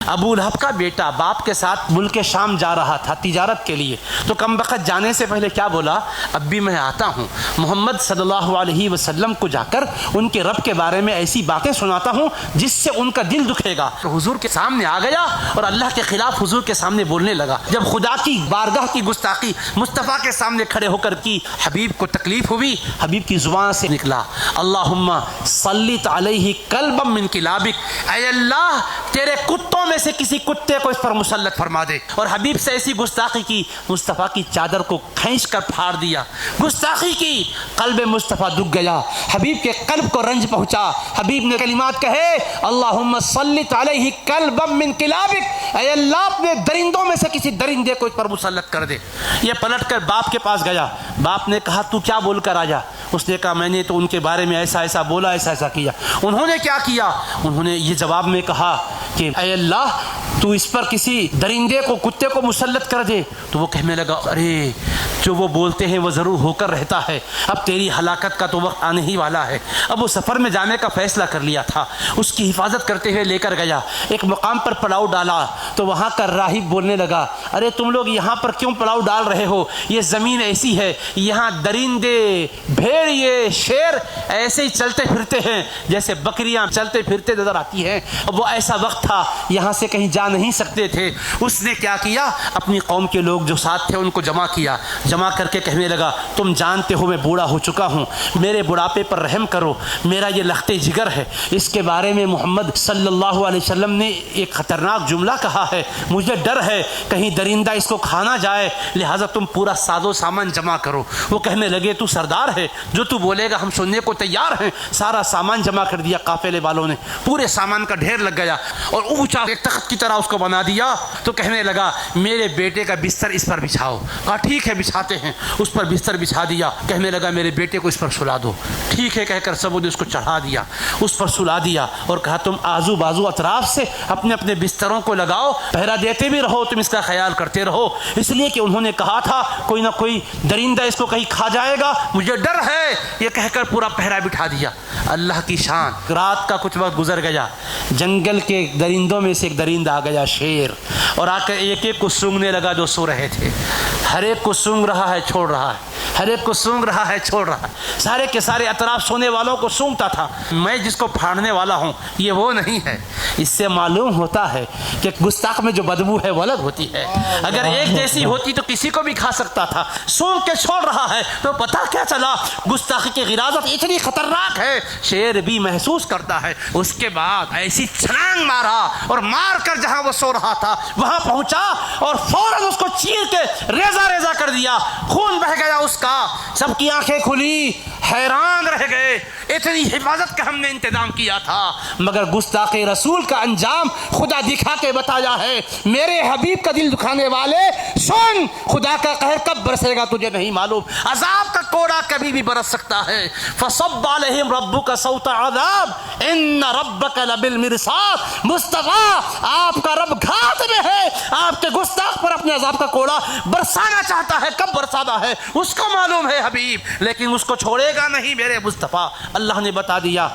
ابو لہب کا بیٹا باپ کے ساتھ ملک شام جا رہا تھا تجارت کے لیے، تو کم وقت جانے سے پہلے کیا بولا؟ اب بھی میں آتا ہوں، محمد صلی اللہ علیہ وسلم کو جا کر ان کے رب کے بارے میں ایسی باتیں سناتا ہوں جس سے ان کا دل دکھے گا۔ تو حضور کے سامنے آ گیا اور اللہ کے خلاف حضور کے سامنے بولنے لگا۔ جب خدا کی بارگاہ کی گستاخی مصطفیٰ کے سامنے کھڑے ہو کر کی، حبیب کو تکلیف ہوئی، حبیب کی زبان سے نکلا اللہم سلط علیہ کلبا من کلابک، اے اللہ تیرے کتوں میں سے کسی کتے کو اس پر مسلط فرما دے۔ اور حبیب سے ایسی گستاخی کی، مصطفیٰ کی چادر کو کھینچ کر پھاڑ دیا، گستاخی کی۔ قلب مصطفیٰ دکھ گیا، حبیب کے قلب کو رنج پہنچا۔ حبیب نے کلمات کہے اللہم سلط علیہ کلبا من کلابک، اے اللہ اپنے درندوں میں سے کسی درندے کو اس پر مسلط کر دے۔ یہ پلٹ کر باپ کے پاس گیا، باپ نے کہا تو کیا بول کر آیا؟ اس نے کہا میں نے تو ان کے بارے میں ایسا ایسا بولا، ایسا ایسا کیا۔ انہوں نے کیا کیا؟ انہوں نے یہ جواب میں کہا کہ اے اللہ تو اس پر کسی درندے کو، کتے کو مسلط کر دے۔ تو وہ کہنے لگا ارے جو وہ بولتے ہیں وہ ضرور ہو کر رہتا ہے، اب تیری ہلاکت کا تو وقت آنے ہی والا ہے۔ اب وہ سفر میں جانے کا فیصلہ کر لیا تھا، اس کی حفاظت کرتے ہوئے لے کر گیا۔ ایک مقام پر پڑاؤ ڈالا تو وہاں کا راہب بولنے لگا ارے تم لوگ یہاں پر کیوں پڑاؤ ڈال رہے ہو؟ یہ زمین ایسی ہے، یہاں درندے، بھیڑیے، شیر ایسے ہی چلتے پھرتے ہیں جیسے بکریاں چلتے پھرتے نظر آتی ہیں۔ اب وہ ایسا وقت تھا یہاں سے کہیں جا نہیں سکتے تھے۔ اس نے کیا کیا؟ اپنی قوم کے لوگ جو ساتھ تھے ان کو جمع کیا، جمع کر کے کہنے لگا تم جانتے ہو میں بوڑھا ہو چکا ہوں، میرے بڑھاپے پر رحم کرو، میرا یہ لخت جگر ہے۔ اس کے بارے میں محمد صلی اللہ علیہ وسلم نے ایک خطرناک جملہ کہا ہے، مجھے ڈر ہے کہیں درندہ اس کو کھانا جائے، لہٰذا تم پورا ساز و سامان جمع کرو۔ وہ کہنے لگے تو سردار ہے، جو تو بولے گا ہم سننے کو تیار ہیں۔ سارا سامان جمع کر دیا قافلے والوں نے، پورے سامان کا ڈھیر لگ گیا اور اونچا ایک تخت کی طرح اس کو بنا دیا۔ تو کہنے لگا میرے بیٹے کا بستر اس پر بچھاؤ۔ کہا ٹھیک ہے بچھاتے ہیں۔ اس پر بستر بچھا دیا۔ کہنے لگا میرے بیٹے کو اس پر سلا دو۔ ٹھیک ہے کہہ کر سب نے اس کو چڑھا دیا، اس پر سلا دیا اور کہا تم آزو بازو اطراف سے اپنے اپنے بستروں کو لگاؤ، پہرا دیتے بھی رہو، تم اس کا خیال کرتے رہو، اس لیے کہ انہوں نے کہا تھا کوئی نہ کوئی درندہ اس کو کہیں کھا جائے گا، مجھے ڈر ہے۔ یہ کہہ کر پورا پہرا بٹھا دیا۔ اللہ کی شان، رات کا کچھ وقت گزر گیا، جنگل کے درندوں میں سے ایک درندہ آ گیا شیر، اور آ کر ایک ایک کو سونگنے لگا جو سو رہے تھے۔ ہر ایک کو سونگ رہا ہے چھوڑ رہا ہے، ہر ایک کو سونگ رہا ہے چھوڑ رہا ہے، سارے کے سارے اطراف سونے والوں کو سونگتا تھا۔ میں جس کو پھاڑنے والا ہوں یہ وہ نہیں ہے۔ اس سے معلوم ہوتا ہے کہ گستاخ میں جو بدبو ہے وہ الگ ہوتی ہے، اگر ایک جیسی ہوتی تو کسی کو بھی کھا سکتا تھا۔ سونگ کے چھوڑ رہا ہے تو پتہ کیا چلا گستاخی کی غلاظت اتنی خطرناک ہے، شیر بھی محسوس کرتا ہے۔ اس کے بعد ایسی چھلانگ مارا اور مار کر جہاں وہ سو رہا تھا وہاں پہنچا اور فوراً اس کو چیر کے ریزہ ریزہ کر دیا، خون بہہ گیا اس کا۔ سب کی آنکھیں کھلی، حیران رہ گئے، اتنی حفاظت کا ہم نے انتظام کیا تھا، مگر گستاخ رسول کا انجام خدا دکھا کے بتایا ہے۔ میرے حبیب کا دل دکھانے والے سن، خدا کا قہر کب برسے گا تجھے نہیں معلوم، عذاب کا کوڑا کبھی بھی برس سکتا ہے۔ فصب علیہم ربک صوت عذاب ان ربک لبالمرصاد، مصطفیٰ آپ کا رب گھات میں ہے، آپ کے گستاخ پر اپنے عذاب کا کوڑا برسانا چاہتا ہے، کب برسانا ہے اس کو معلوم ہے حبیب، لیکن اس کو چھوڑے گا نہیں میرے مصطفیٰ۔ اللہ نے بتا دیا